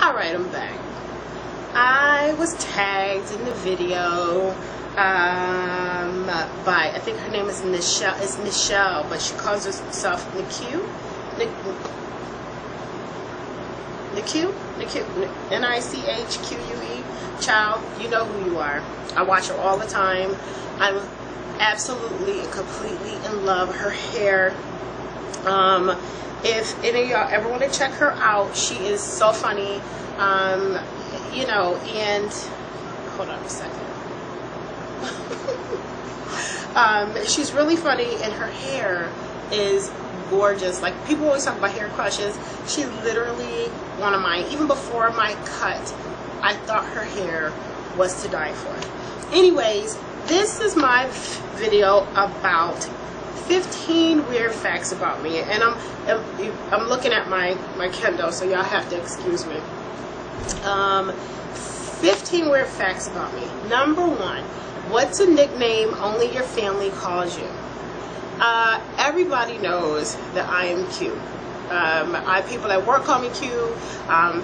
Alright, I'm back. I was tagged in the video by, I think her name is Nichque. It's Nichelle, but she calls herself Nichque. Nichque, N-I-C-H-Q-U-E. Child, you know who you are. I watch her all the time. I'm absolutely and completely in love. Her hair. If any of y'all ever want to check her out, she is so funny. You know, and hold on a second. She's really funny, and her hair is gorgeous. Like, people always talk about hair crushes. She's literally one of mine. Even before my cut, I thought her hair was to die for. Anyways, this is my video about 15 weird facts about me, and I'm looking at my Kindle, so y'all have to excuse me. 15 weird facts about me. Number 1, what's a nickname only your family calls you? Everybody knows that I am cute. People at work call me cute.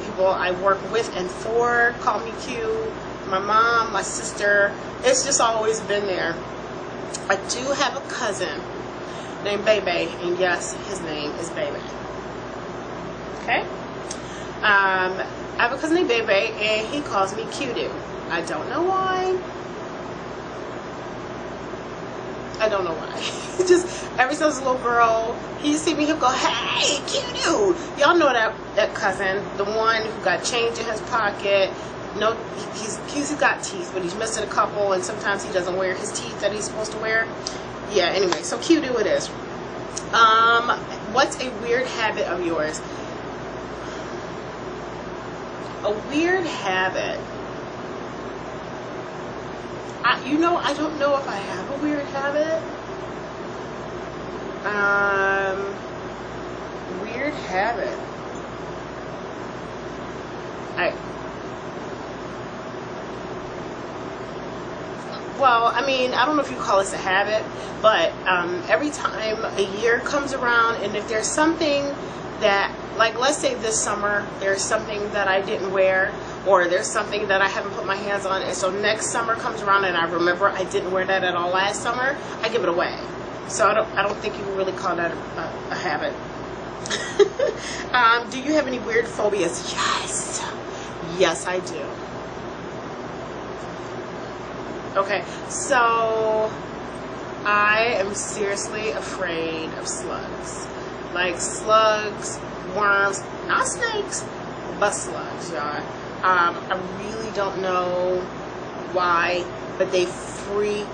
People I work with and for call me cute. My mom, my sister, it's just always been there. I do have a cousin named Bebe, and yes, his name is Bebe. Okay? I have a cousin named Bebe, and he calls me Cutie. I don't know why. I don't know why. Just ever since I was a little girl, he see me, he'll go, "Hey, Cutie." Y'all know that cousin, the one who got change in his pocket. No, he's got teeth, but he's missing a couple, and sometimes he doesn't wear his teeth that he's supposed to wear. Yeah, anyway, so Cutie it is. What's a weird habit of yours? A weird habit. I don't know if I have a weird habit. Weird habit. Well, I mean, I don't know if you call this a habit, but every time a year comes around, and if there's something that, like, let's say this summer, there's something that I didn't wear, or there's something that I haven't put my hands on, and so next summer comes around and I remember I didn't wear that at all last summer, I give it away. So I don't think you can really call that a habit. Do you have any weird phobias? Yes, I do. Okay, so I am seriously afraid of slugs. Like slugs, worms, not snakes, but slugs, y'all. I really don't know why, but they freak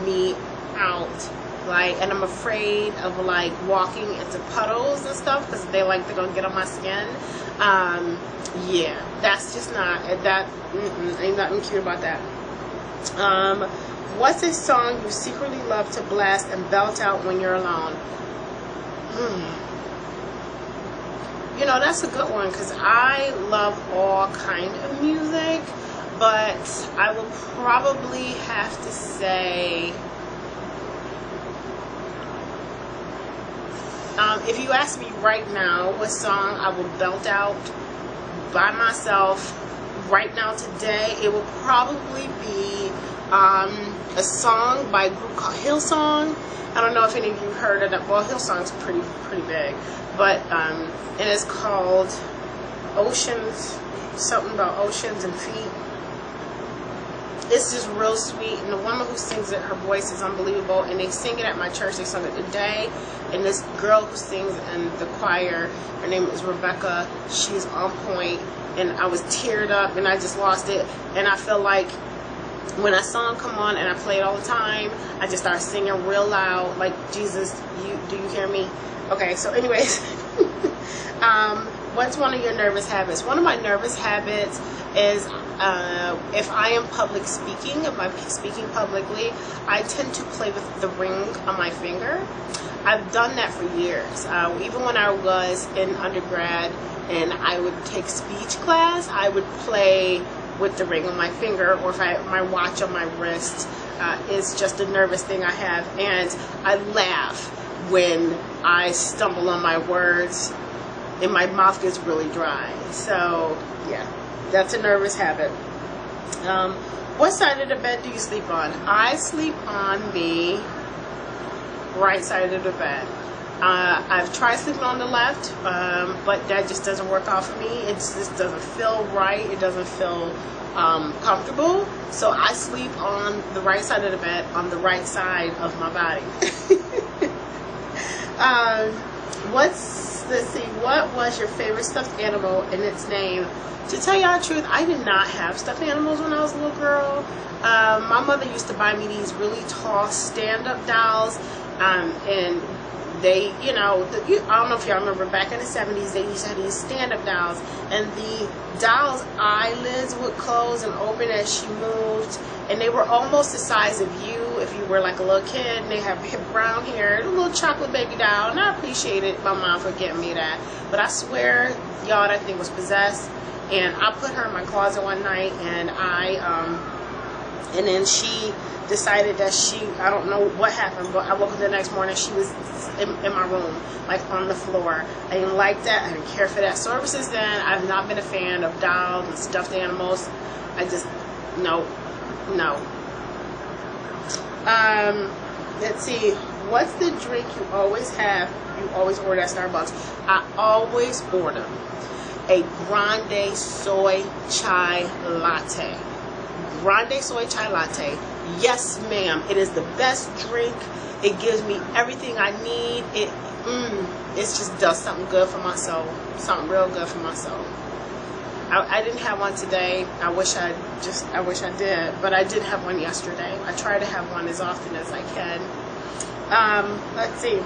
me out. Like, and I'm afraid of, like, walking into puddles and stuff because they're gonna get on my skin. Yeah, that's just not, ain't nothing cute about that. What's a song you secretly love to blast and belt out when you're alone? You know, that's a good one, because I love all kind of music, but I will probably have to say, if you ask me right now what song I will belt out by myself right now today, it will probably be a song by a group called Hillsong. I don't know if any of you heard of that. Well, Hillsong's pretty big, but and it's called Oceans, something about oceans and feet. It's just real sweet, and the woman who sings it, her voice is unbelievable, and they sing it at my church. They sung it today, and this girl who sings in the choir, her name is Rebecca. She's on point, and I was teared up, and I just lost it, and I feel like when that song come on and I play it all the time, I just start singing real loud, like, Jesus, do you hear me? Okay, so anyways, what's one of your nervous habits? One of my nervous habits is if I am public speaking, if I'm speaking publicly, I tend to play with the ring on my finger. I've done that for years. Even when I was in undergrad and I would take speech class, I would play with the ring on my finger, or if my watch on my wrist. Is just a nervous thing I have, and I laugh when I stumble on my words. and my mouth gets really dry. So yeah, that's a nervous habit. What side of the bed do you sleep on? I sleep on the right side of the bed. I've tried sleeping on the left, but that just doesn't work out for me. It just doesn't feel right. It doesn't feel comfortable. So I sleep on the right side of the bed, on the right side of my body. Let's see, what was your favorite stuffed animal and its name? To tell y'all the truth, I did not have stuffed animals when I was a little girl. My mother used to buy me these really tall stand-up dolls, and they, you know, I don't know if y'all remember back in the 70s, they used to have these stand-up dolls, and the doll's eyelids would close and open as she moved, and they were almost the size of you if you were like a little kid, and they have brown hair, a little chocolate baby doll, and I appreciated my mom for getting me that. But I swear, y'all, that thing was possessed, and I put her in my closet one night, and and then she decided that I don't know what happened, but I woke up the next morning, she was in my room, like on the floor. I didn't like that. I didn't care for that. So ever since then, I've not been a fan of dolls and stuffed animals. I just, no. Let's see. What's the drink you always have, you always order at Starbucks? I always order a grande soy chai latte. Grande soy chai latte. Yes, ma'am. It is the best drink. It gives me everything I need. It just does something good for my soul. Something real good for my soul. I didn't have one today. I wish I did, but I did have one yesterday. I try to have one as often as I can. Let's see.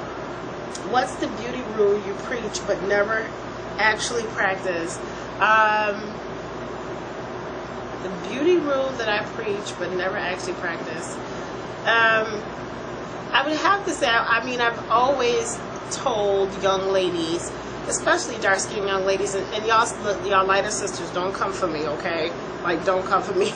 What's the beauty rule you preach but never actually practice? The beauty rule that I preach but never actually practice. I would have to say, I mean, I've always told young ladies, especially dark-skinned young ladies, and y'all lighter sisters, don't come for me, okay? Like, don't come for me.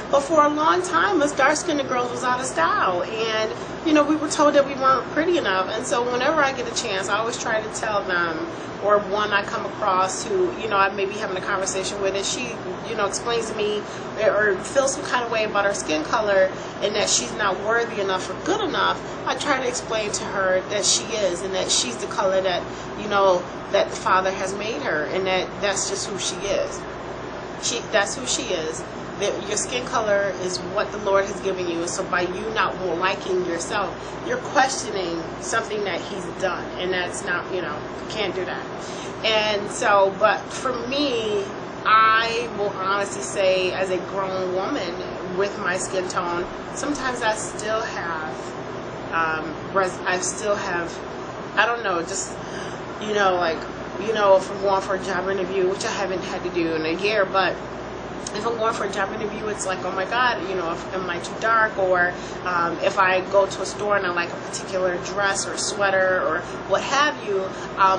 But for a long time, us dark-skinned girls was out of style, and, you know, we were told that we weren't pretty enough. And so whenever I get a chance, I always try to tell them, or one I come across who, you know, I may be having a conversation with, and she, you know, explains to me or feels some kind of way about her skin color and that she's not worthy enough or good enough, I try to explain to her that she is, and that she's the color that, you know, that the Father has made her, and that's just who she is. That's who she is. That your skin color is what the Lord has given you. So by you not liking yourself, you're questioning something that He's done, and that's not, you know, you can't do that. And so, but for me, I will honestly say, as a grown woman with my skin tone, sometimes I still have, I don't know, just, you know, like, you know, if I'm going for a job interview, which I haven't had to do in a year, but if I'm going for a job interview, it's like, oh my God, you know, am I too dark? Or if I go to a store and I like a particular dress or sweater or what have you,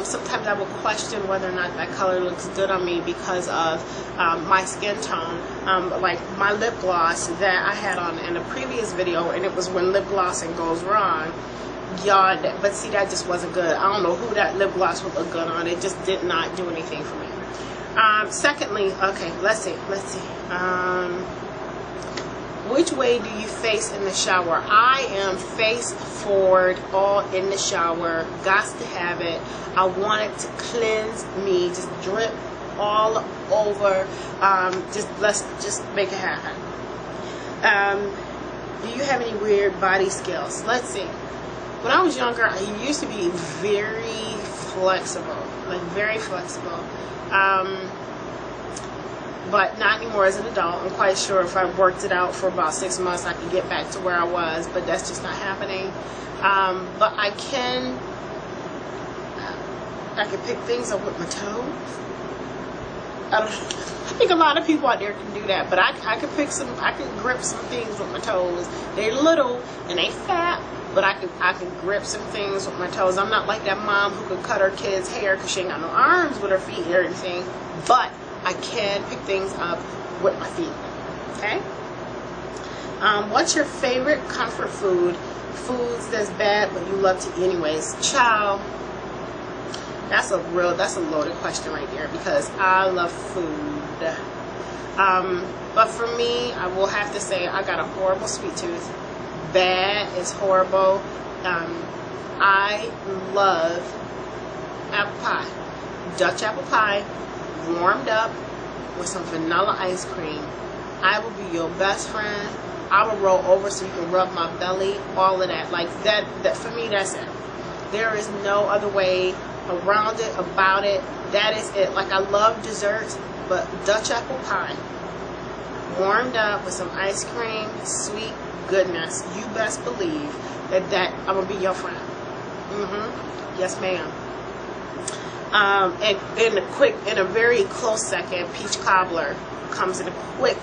sometimes I will question whether or not that color looks good on me because of my skin tone. Like my lip gloss that I had on in a previous video, and it was when lip glossing goes wrong. Y'all, but see, that just wasn't good. I don't know who that lip gloss would look good on. It just did not do anything for me. Secondly, okay, let's see. Which way do you face in the shower? I am face forward, all in the shower. Got to have it. I want it to cleanse me, just drip all over. Let's just make it happen. Do you have any weird body skills? Let's see. When I was younger, I used to be very flexible, like very flexible. But not anymore as an adult. I'm quite sure if I worked it out for about 6 months, I could get back to where I was, but that's just not happening. But I can pick things up with my toes. I think a lot of people out there can do that, but I can grip some things with my toes. They're little and they fat, but I can grip some things with my toes. I'm not like that mom who could cut her kid's hair because she ain't got no arms with her feet or anything, but I can pick things up with my feet. Okay? What's your favorite comfort food? Foods that's bad but you love to eat anyways. Child, That's a loaded question right there, because I love food. But for me, I will have to say I got a horrible sweet tooth. Bad is horrible. I love apple pie. Dutch apple pie, warmed up with some vanilla ice cream. I will be your best friend. I will roll over so you can rub my belly, all of that. Like that for me, that's it. There is no other way around it, about it. That is it. Like, I love desserts, but Dutch apple pie, warmed up with some ice cream, sweet goodness. You best believe that I'm gonna be your friend. Yes, ma'am. And in a very close second, peach cobbler comes in a quick,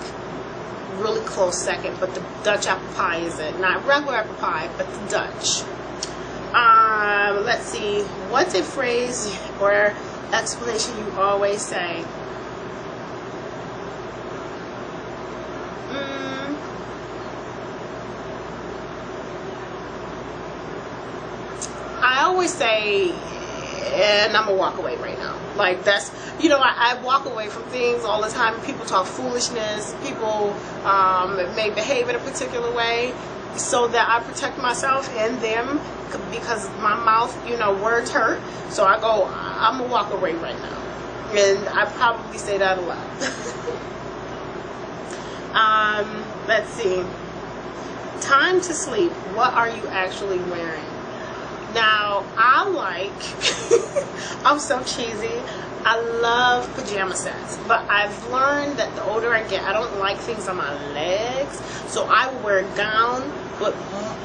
really close second. But the Dutch apple pie is it, not regular apple pie, but the Dutch. Let's see. What's a phrase or explanation you always say? I always say, and I'm gonna walk away right now. Like, that's, you know, I walk away from things all the time. People talk foolishness. People may behave in a particular way, so that I protect myself and them, because my mouth, you know, words hurt. So I go, I'm gonna walk away right now, and I probably say that a lot. Let's see. Time to sleep. What are you actually wearing? Now, I like, I'm so cheesy, I love pajama sets, but I've learned that the older I get, I don't like things on my legs, so I will wear a gown, but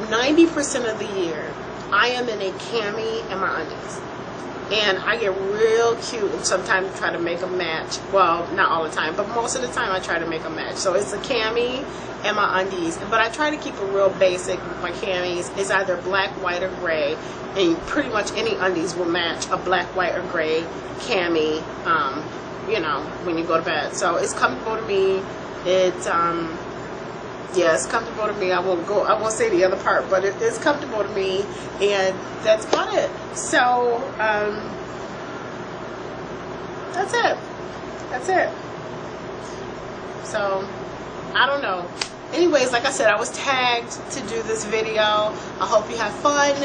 90% of the year, I am in a cami and my undies. And I get real cute and sometimes try to make a match. Well, not all the time, but most of the time I try to make a match. So it's a cami and my undies. But I try to keep it real basic with my camis. It's either black, white, or gray. And pretty much any undies will match a black, white, or gray cami, you know, when you go to bed. So it's comfortable to me. It's, yeah, it's comfortable to me. I won't say the other part, but it's comfortable to me, and that's about it. So, that's it. That's it. So, I don't know. Anyways, like I said, I was tagged to do this video. I hope you have fun.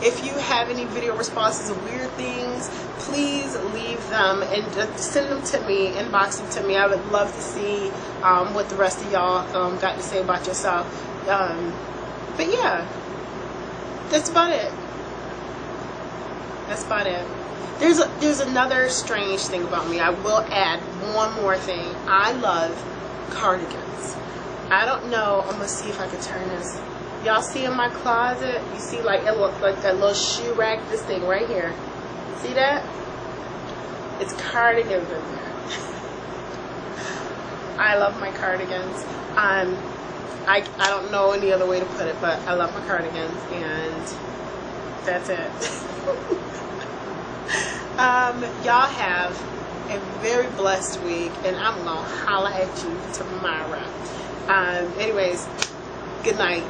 If you have any video responses of weird things, please leave them and just send them to me, inbox them to me. I would love to see what the rest of y'all got to say about yourself. But yeah, that's about it. That's about it. There's another strange thing about me. I will add one more thing. I love cardigans. I don't know. I'm gonna see if I can turn this. Y'all see in my closet? You see, like, it looks like that little shoe rack. This thing right here. See that? It's cardigans in there. I love my cardigans. I don't know any other way to put it, but I love my cardigans, and that's it. Y'all have a very blessed week, and I'm gonna holla at you tomorrow. Anyways, good night.